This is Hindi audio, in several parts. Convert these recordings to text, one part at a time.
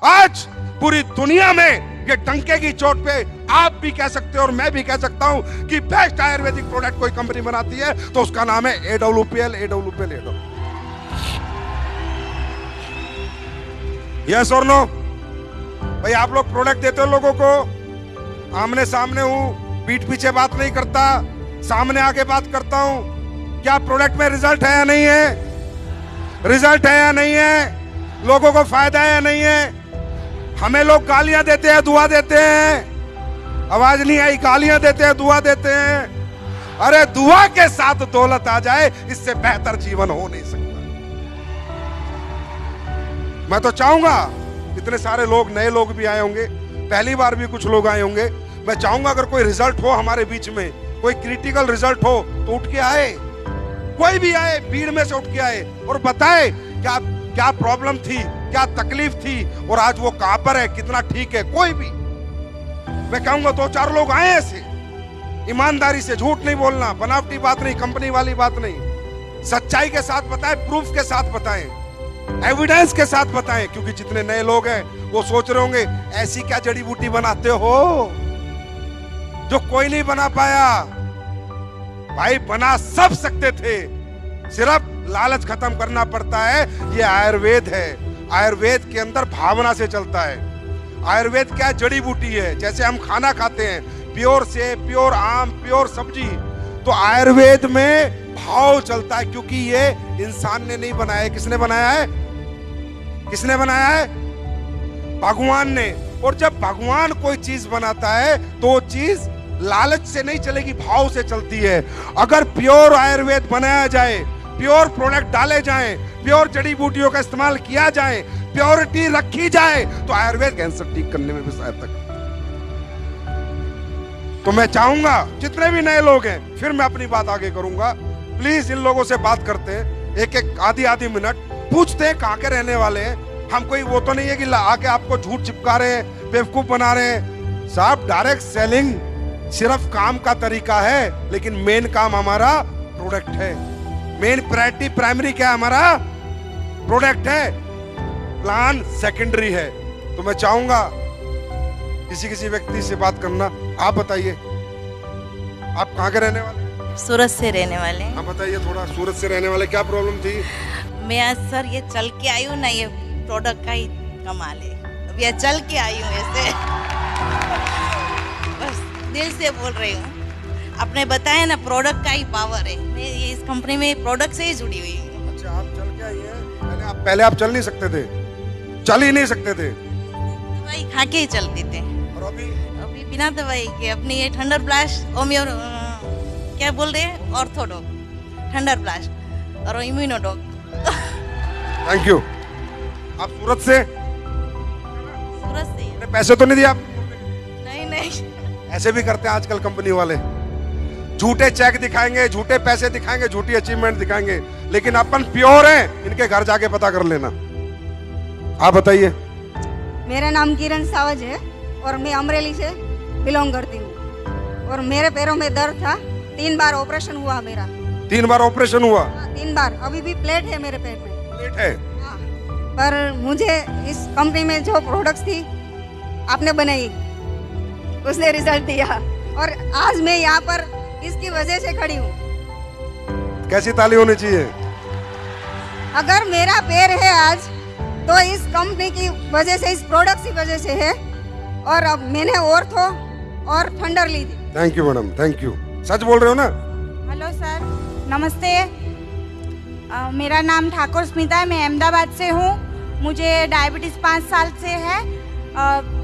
आज पूरी दुनिया में ये डंके की चोट पे आप भी कह सकते हो और मैं भी कह सकता हूं कि बेस्ट आयुर्वेदिक प्रोडक्ट कोई कंपनी बनाती है तो उसका नाम है AWPL। यस और नो? भाई आप लोग प्रोडक्ट देते हो लोगों को, आमने सामने हूं, पीठ पीछे बात नहीं करता, सामने आके बात करता हूं। क्या प्रोडक्ट में रिजल्ट है या नहीं है? रिजल्ट है या नहीं है? लोगों को फायदा है या नहीं है? हमें लोग गालियां देते हैं, दुआ देते हैं। आवाज नहीं आई? गालियां देते हैं, दुआ देते हैं। अरे दुआ के साथ दौलत आ जाए, इससे बेहतर जीवन हो नहीं सकता। मैं तो चाहूंगा, इतने सारे लोग, नए लोग भी आए होंगे, पहली बार भी कुछ लोग आए होंगे, मैं चाहूंगा अगर कोई रिजल्ट हो हमारे बीच में, कोई क्रिटिकल रिजल्ट हो तो उठ के आए, कोई भी आए, भीड़ में से उठ के आए और बताए क्या क्या प्रॉब्लम थी, क्या तकलीफ थी और आज वो कहां पर है, कितना ठीक है। कोई भी, मैं कहूंगा 2-4 लोग आए ऐसे, ईमानदारी से, झूठ नहीं बोलना, बनावटी बात नहीं, कंपनी वाली बात नहीं, सच्चाई के साथ बताएं, प्रूफ के साथ बताएं, एविडेंस के साथ बताएं। क्योंकि जितने नए लोग हैं वो सोच रहे होंगे ऐसी क्या जड़ी बूटी बनाते हो जो कोई नहीं बना पाया। भाई बना सब सकते थे, सिर्फ लालच खत्म करना पड़ता है। ये आयुर्वेद है, आयुर्वेद के अंदर भावना से चलता है। आयुर्वेद क्या जड़ी बूटी है, जैसे हम खाना खाते हैं, प्योर से प्योर आम, प्योर सब्जी, तो आयुर्वेद में भाव चलता है। क्योंकि ये इंसान ने नहीं बनाया है, किसने बनाया है? किसने बनाया है? भगवान ने। और जब भगवान कोई चीज बनाता है तो वो चीज लालच से नहीं चलेगी, भाव से चलती है। अगर प्योर आयुर्वेद बनाया जाए, प्योर प्रोडक्ट डाले जाएं, प्योर जड़ी बूटियों का इस्तेमाल किया जाए, प्योरिटी रखी जाए, तो आयुर्वेद कैंसर ठीक करने में भी सहायता। तो मैं चाहूंगा जितने भी नए लोग हैं, फिर मैं अपनी बात आगे करूंगा, प्लीज इन लोगों से बात करते हैं, एक आधी मिनट पूछते हैं कहां के रहने वाले हैं। हम कोई वो तो नहीं है कि आके आपको झूठ चिपका रहे हैं, बेवकूफ बना रहे हैं। साहब डायरेक्ट सेलिंग सिर्फ काम का तरीका है, लेकिन मेन काम हमारा प्रोडक्ट है। मेन प्रायोरिटी, प्राइमरी क्या है? हमारा प्रोडक्ट है, प्लान सेकेंडरी है। तो मैं चाहूंगा किसी व्यक्ति से बात करना। आप बताइए, आप कहाँ के रहने वाले? सूरत से रहने वाले। आप बताइए थोड़ा, सूरत से रहने वाले, क्या प्रॉब्लम थी? मैं आज सर ये चल के आई हूँ ना, ये प्रोडक्ट का ही कमाल है। अब ये चल के आई हूँ ऐसे, बस दिल से बोल रही हूँ। आपने बताया ना प्रोडक्ट का ही पावर है, मैं ये इस कंपनी में प्रोडक्ट से ही जुड़ी हुई हूँ। अच्छा, आप चल के आई हैं? पहले आप चल नहीं सकते थे? चल ही नहीं सकते थे? दवाई खा के ही चलते थे। और अभी बिना दवाई के अपनी ये थंडर ब्लास्ट, होम्यो क्या बोल रहे हैं, ऑर्थोडॉक, थंडर ब्लास्ट और इम्यूनोडॉक। Thank you. आप सूरत से? सूरत से। पैसे तो नहीं दिए आप? नहीं। ऐसे भी करते हैं आजकल कंपनी वाले, झूठे चेक दिखाएंगे, झूठे पैसे दिखाएंगे, झूठी अचीवमेंट दिखाएंगे, लेकिन अपन प्योर हैं। इनके घर जाके पता कर लेना। आप बताइए। मेरा नाम किरण सावज है और मैं अमरेली से बिलोंग करती हूँ। और मेरे पैरों में दर्द था, 3 बार ऑपरेशन हुआ मेरा। 3 बार ऑपरेशन हुआ? 3 बार। अभी भी प्लेट है मेरे पेट में। प्लेट है? हाँ। पर मुझे इस कंपनी में जो प्रोडक्ट्स थी आपने बनाई, उसने रिजल्ट दिया और आज मैं यहाँ पर इसकी वजह से खड़ी हूँ। कैसी ताली होनी चाहिए? अगर मेरा पैर है आज तो इस कंपनी की वजह से, इस प्रोडक्ट की वजह से है। और अब मैंने ऑर्थो और थंडर ली थी। Thank you madam, thank you. सच बोल रहे हो ना? हेलो सर, नमस्ते। मेरा नाम ठाकुर स्मिता है, मैं अहमदाबाद से हूँ। मुझे डायबिटीज़ 5 साल से है,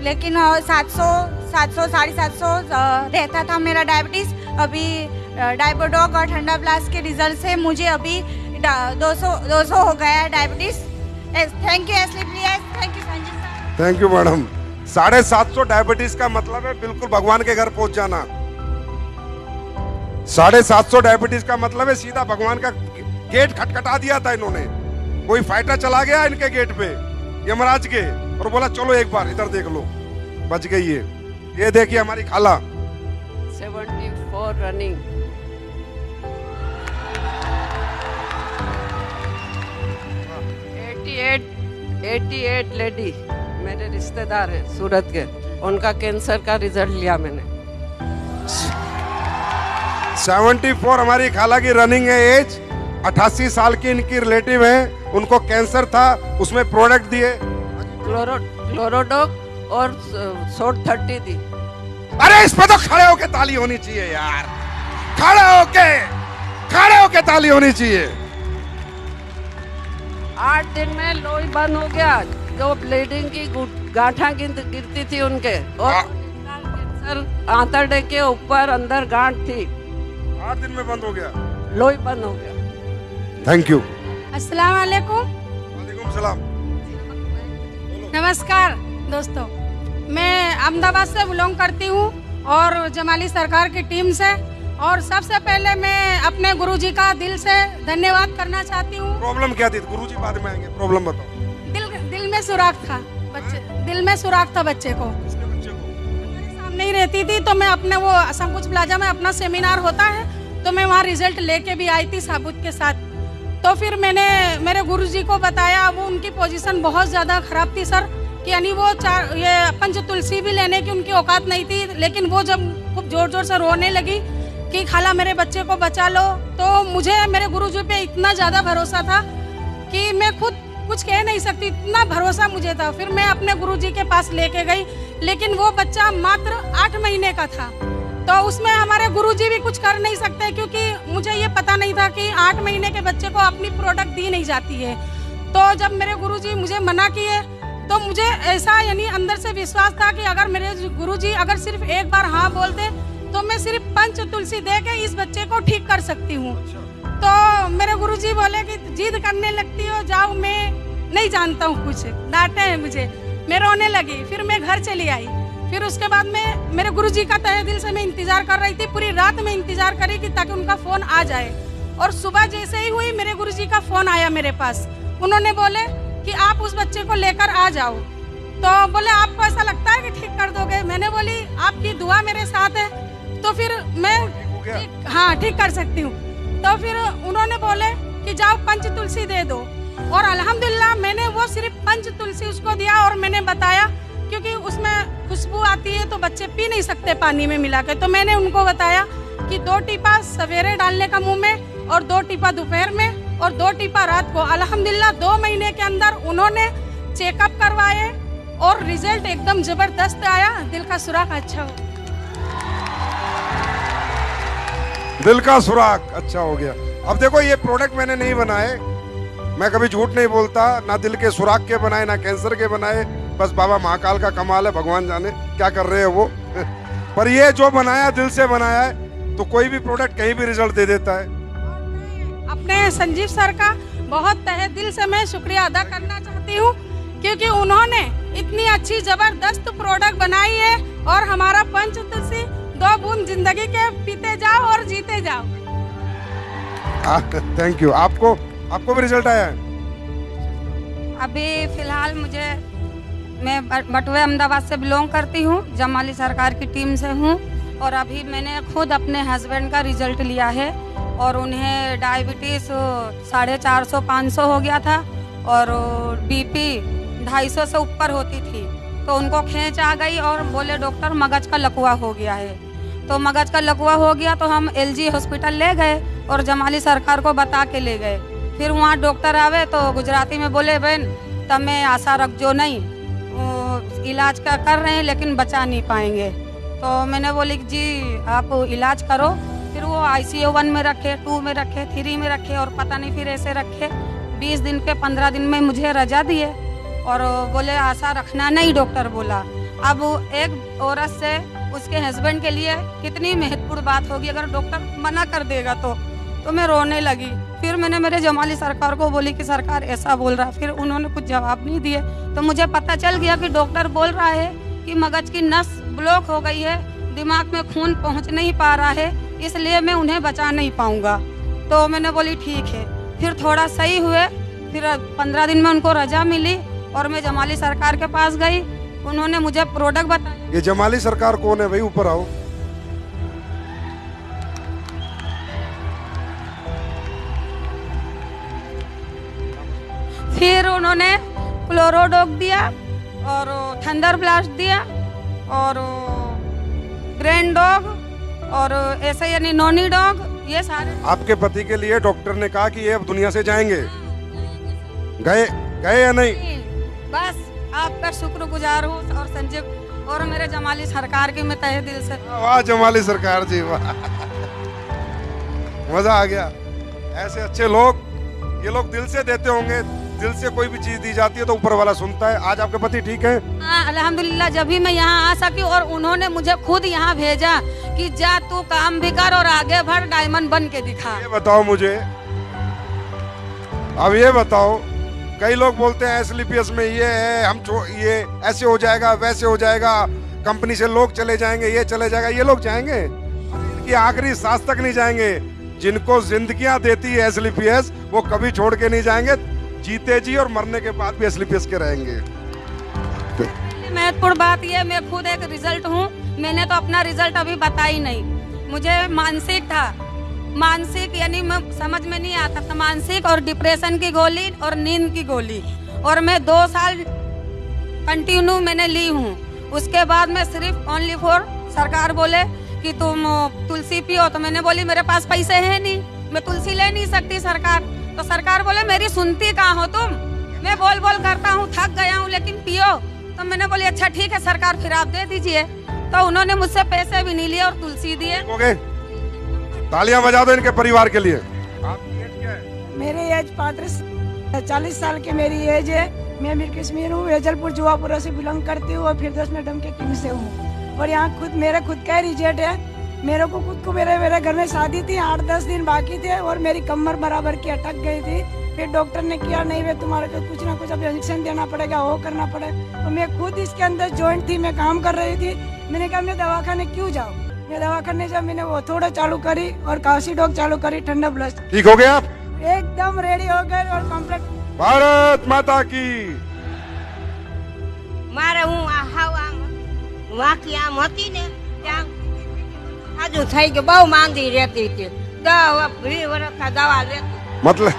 लेकिन 700 750 रहता था मेरा डायबिटीज़। अभी डायबोडॉक और ठंडा ब्लास्ट के रिजल्ट से मुझे अभी 200 हो गया है डायबिटीज़। थैंक यू एसली please, thank you Sanjay sir. Thank you madam. 750 diabetes का मतलब है बिल्कुल भगवान के घर पहुंच जाना। 750 डायबिटीज का मतलब है सीधा भगवान का गेट खटखटा दिया था इन्होंने। कोई फाइटर चला गया इनके गेट पे, यमराज के, और बोला चलो एक बार इधर देख लो, बच गई है। ये देखिए हमारी खाला 74 रनिंग। 88 लेडी मेरे रिश्तेदार हैं सूरत के, उनका कैंसर का रिजल्ट लिया मैंने। 74 हमारी खाला की रनिंग है एज, 88 साल की इनकी रिलेटिव है, उनको कैंसर था, उसमें प्रोडक्ट दिए क्लोरोडॉक और शॉर्ट 30 दी। अरे इस पे तो खड़े होके ताली होनी चाहिए यार, खड़े होके ताली होनी चाहिए। 8 दिन में लोई बंद हो गया, जो ब्लीडिंग की गांठा गिरती थी उनके, और कैंसर आंतड़े के ऊपर अंदर गांठ थी, 8 दिन में बंद हो गया, लोई बंद हो गया। Thank you. अस्सलाम वालेकुम। वालेकुम सलाम। नमस्कार दोस्तों, मैं अहमदाबाद से बिलोंग करती हूँ और जमाली सरकार की टीम से, और सबसे पहले मैं अपने गुरुजी का दिल से धन्यवाद करना चाहती हूँ। प्रॉब्लम क्या थी? गुरुजी बाद में आएंगे, प्रॉब्लम बताओ। दिल में सुराख था बच्चे, दिल में सुराख था बच्चे को, मेरे सामने ही रहती थी, तो मैं अपने वो संकुच प्लाजा में अपना सेमिनार होता है, तो मैं वहाँ रिजल्ट लेके भी आई थी साबुत के साथ। तो फिर मैंने मेरे गुरुजी को बताया, वो उनकी पोजीशन बहुत ज़्यादा ख़राब थी सर, कि यानी वो ये पंच तुलसी भी लेने की उनकी औकात नहीं थी, लेकिन वो जब खूब ज़ोर ज़ोर से रोने लगी कि खाला मेरे बच्चे को बचा लो, तो मुझे मेरे गुरुजी पे इतना ज़्यादा भरोसा था कि मैं खुद कुछ कह नहीं सकती, इतना भरोसा मुझे था। फिर मैं अपने गुरुजी के पास लेके गई, लेकिन वो बच्चा मात्र 8 महीने का था, तो उसमें हमारे गुरुजी भी कुछ कर नहीं सकते, क्योंकि मुझे ये पता नहीं था कि 8 महीने के बच्चे को अपनी प्रोडक्ट दी नहीं जाती है। तो जब मेरे गुरुजी मुझे मना किए, तो मुझे ऐसा यानी अंदर से विश्वास था कि अगर मेरे गुरुजी अगर सिर्फ एक बार हाँ बोलते, तो मैं सिर्फ पंच तुलसी दे के इस बच्चे को ठीक कर सकती हूँ। तो मेरे गुरुजी बोले कि जिद करने लगती हो, जाओ, मैं नहीं जानता हूँ कुछ, डांटे हैं मुझे, मैं रोने लगी। फिर मैं घर चली आई। फिर उसके बाद में मेरे गुरुजी का तहे दिल से मैं इंतजार कर रही थी, पूरी रात में इंतजार करी कि ताकि उनका फोन आ जाए। और सुबह जैसे ही हुई, मेरे गुरुजी का फोन आया मेरे पास। उन्होंने बोले कि आप उस बच्चे को लेकर आ जाओ। तो बोले आपको ऐसा लगता है कि ठीक कर दोगे? मैंने बोली आपकी दुआ मेरे साथ है, तो फिर मैं हाँ ठीक कर सकती हूँ। तो फिर उन्होंने बोले कि जाओ पंच तुलसी दे दो, और अल्हम्दुलिल्लाह मैंने वो सिर्फ पंच तुलसी उसको दिया, और मैंने बताया क्योंकि उसमें खुशबू आती है तो बच्चे पी नहीं सकते पानी में मिला के, तो मैंने उनको बताया कि 2 टीपा सवेरे डालने का मुंह में, और 2 टीपा दोपहर में, और 2 टीपा रात को। अल्हम्दुलिल्लाह 2 महीने के अंदर उन्होंने चेकअप करवाए और रिजल्ट एकदम जबरदस्त आया, दिल का सुराख अच्छा हो। दिल का सुराख अच्छा हो गया। अब देखो, ये प्रोडक्ट मैंने नहीं बनाए, मैं कभी झूठ नहीं बोलता, ना दिल के सुराख के बनाए ना कैंसर के बनाए, बस बाबा महाकाल का कमाल है, भगवान जाने क्या कर रहे हैं वो। पर ये जो बनाया दिल से बनाया है, तो कोई भी प्रोडक्ट कहीं भी रिजल्ट दे देता है। अपने संजीव सर का बहुत तहे दिल से मैं शुक्रिया अदा करना चाहती हूँ, क्योंकि उन्होंने इतनी अच्छी जबरदस्त प्रोडक्ट बनाई है, और हमारा पंच तुलसी 2 बूंद जिंदगी के पीते जाओ और जीते जाओ। Thank you. आपको भी रिजल्ट आया है? अभी फिलहाल मैं बटुए अहमदाबाद से बिलोंग करती हूँ, जमाली सरकार की टीम से हूँ, और अभी मैंने खुद अपने हस्बैंड का रिजल्ट लिया है, और उन्हें डायबिटीज़ 450-500 हो गया था, और बीपी 250 से ऊपर होती थी, तो उनको खींच आ गई, और बोले डॉक्टर मगज का लकवा हो गया है। तो मगज का लकवा हो गया तो हम LG हॉस्पिटल ले गए और जमाली सरकार को बता के ले गए। फिर वहाँ डॉक्टर आवे तो गुजराती में बोले, बहन तमें आशा रख जो नहीं, इलाज कर रहे हैं लेकिन बचा नहीं पाएंगे। तो मैंने बोली जी आप इलाज करो। फिर वो ICU 1 में रखे, 2 में रखे, 3 में रखे, और पता नहीं फिर ऐसे रखे। 20 दिन के 15 दिन में मुझे रजा दिए, और बोले आशा रखना नहीं, डॉक्टर बोला। अब एक औरत से उसके हस्बैंड के लिए कितनी महत्वपूर्ण बात होगी, अगर डॉक्टर मना कर देगा तो मैं रोने लगी। फिर मैंने मेरे जमाली सरकार को बोली कि सरकार ऐसा बोल रहा, फिर उन्होंने कुछ जवाब नहीं दिए। तो मुझे पता चल गया कि डॉक्टर बोल रहा है कि मगज की नस ब्लॉक हो गई है, दिमाग में खून पहुंच नहीं पा रहा है, इसलिए मैं उन्हें बचा नहीं पाऊंगा। तो मैंने बोली ठीक है। फिर थोड़ा सही हुए, फिर 15 दिन में उनको रजा मिली, और मैं जमाली सरकार के पास गई, उन्होंने मुझे प्रोडक्ट बताया। ये जमाली सरकार कौन है भाई? ऊपर आओ। फिर उन्होंने क्लोरोडॉक दिया, और थंडर ब्लास्ट दिया और ग्रैंड डॉग और ऐसे यानी नॉनी डॉग, ये सारे। आपके पति के लिए डॉक्टर ने कहा कि ये अब दुनिया से जाएंगे, गए गए या नहीं? बस आपका शुक्रगुजार हूँ और संजीव और मेरे जमाली सरकार की मैं तहे दिल से। वाह जमाली सरकार जी, वाह, मजा आ गया। ऐसे अच्छे लोग, ये लोग दिल से देते होंगे, दिल से कोई भी चीज दी जाती है तो ऊपर वाला सुनता है। आज आपके पति ठीक है? हाँ अल्हम्दुलिल्लाह, जब भी मैं यहाँ आ सकी और उन्होंने मुझे खुद यहाँ भेजा कि जा तू काम भी कर और आगे बढ़, डायमंड बन के दिखा। ये बताओ मुझे, अब ये बताओ, कई लोग बोलते हैं SLPS में ये है, ये ऐसे हो जाएगा, वैसे हो जाएगा, कंपनी से लोग चले जाएंगे, ये चले जाएगा। ये लोग जाएंगे, इनकी आखिरी सांस तक नहीं जाएंगे। जिनको जिंदगियां देती है SLPS, वो कभी छोड़ के नहीं जाएंगे, जीते जी और मरने के बाद भी SLPS के रहेंगे। महत्वपूर्ण बात ये, मैं खुद एक रिजल्ट हूँ, मैंने तो अपना रिजल्ट अभी बताई नहीं। मुझे मानसिक था, मानसिक यानी मैं समझ में नहीं आता था, मानसिक और डिप्रेशन की गोली और नींद की गोली, और मैं 2 साल कंटिन्यू मैंने ली हूँ। उसके बाद मैं सिर्फ ओनली फॉर, सरकार बोले कि तुम तुलसी पियो, तो मैंने बोली मेरे पास पैसे हैं नहीं, मैं तुलसी ले नहीं सकती सरकार। तो सरकार बोले मेरी सुनती कहाँ हो तुम, मैं बोल बोल करता हूँ, थक गया हूँ, लेकिन पियो। तो मैंने बोली अच्छा ठीक है सरकार, फिर आप दे दीजिए। तो उन्होंने मुझसे पैसे भी नहीं लिए और तुलसी दिए। तालियां बजा दो इनके परिवार के लिए। आपकी एज क्या है? मेरी एज 40 साल की मेरी एज है। मैं मीर कश्मीर हूँ, वेजलपुर जुआपुरा से बिलोंग करती हूँ और फिरदौस मैडम के टीम से हूँ। और यहाँ खुद मेरे खुद का रिजल्ट है। मेरे को खुद को मेरे घर में शादी थी, 8-10 दिन बाकी थे और मेरी कमर बराबर की अटक गई थी। फिर डॉक्टर ने किया नहीं वे तुम्हारे को कुछ ना कुछ अब इंजेक्शन देना पड़ेगा, वो करना पड़ेगा। और मैं खुद इसके अंदर जॉइंट थी, मैं काम कर रही थी। मैंने कहा मैं दवाखाने क्यों जाऊँ, मैं दवाखाने जब मैंने वो थोड़ा चालू करी और काशी डॉग चालू करी, ठंडा ब्लस्ट। ठीक हो गए आप? एकदम रेडी हो गए और कम्प्लीट। भारत माता की। मारे હું વાકી આમ હતી ને ત્યાં આજુ થઈ ગયો, બહુ માંદી રહેતી હતી, 10-20 વર્ષ દવા લેતી, मतलब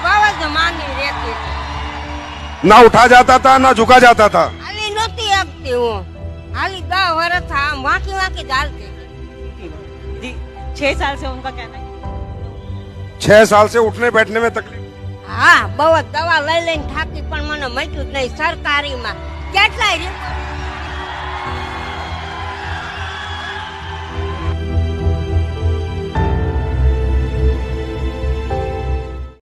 બહુ જ માંદી રહેતી હતી, ना उठा जाता था ना झुका जाता था। હાલી નહોતી આપતી હું, હાલી 10 વર્ષ આમ વાંકી વાંકી જ હાલતી હતી। 6 साल से उनका कहना है 6 साल से उठने बैठने में तकलीफ। હા બહુ જ દવા લઈ લઈને થાકી, પણ મને મટ્યું જ નહીં। સરકારીમાં કેટલાય